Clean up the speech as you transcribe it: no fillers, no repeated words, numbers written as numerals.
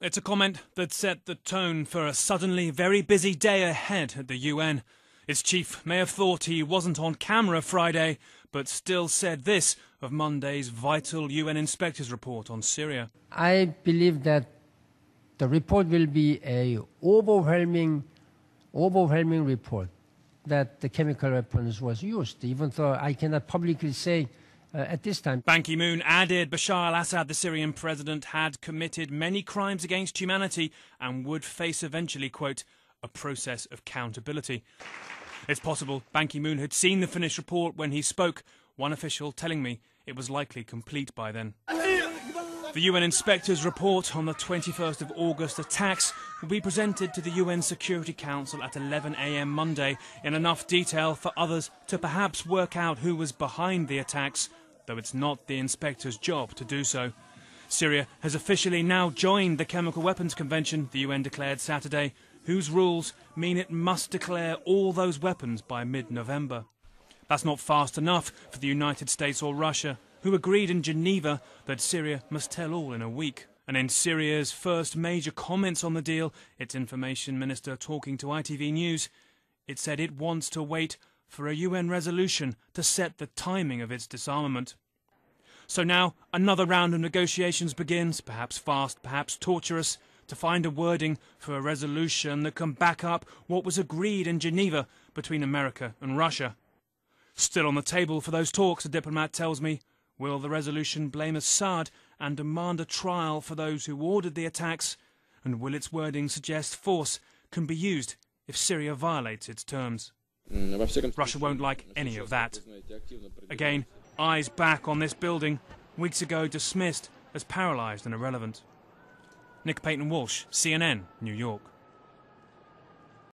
It's a comment that set the tone for a suddenly very busy day ahead at the UN. Its chief may have thought he wasn't on camera Friday, but still said this of Monday's vital UN inspectors report on Syria. I believe that the report will be an overwhelming report that the chemical weapons was used, even though I cannot publicly say at this time. Ban Ki-moon added Bashar al-Assad, the Syrian president, had committed many crimes against humanity and would face eventually, quote, a process of accountability. It's possible Ban Ki-moon had seen the finished report when he spoke, one official telling me it was likely complete by then. The UN inspectors' report on the 21st of August attacks will be presented to the UN Security Council at 11 a.m. Monday in enough detail for others to perhaps work out who was behind the attacks, though it's not the inspectors' job to do so. Syria has officially now joined the Chemical Weapons Convention, the UN declared Saturday, whose rules mean it must declare all those weapons by mid-November. That's not fast enough for the United States or Russia, who agreed in Geneva that Syria must tell all in a week. And in Syria's first major comments on the deal, its information minister talking to ITV News, it said it wants to wait for a UN resolution to set the timing of its disarmament. So now another round of negotiations begins, perhaps fast, perhaps torturous, to find a wording for a resolution that can back up what was agreed in Geneva between America and Russia. Still on the table for those talks, a diplomat tells me, will the resolution blame Assad and demand a trial for those who ordered the attacks? And will its wording suggest force can be used if Syria violates its terms? Russia won't like any of that. Again, eyes back on this building, weeks ago dismissed as paralysed and irrelevant. Nick Payton-Walsh, CNN, New York.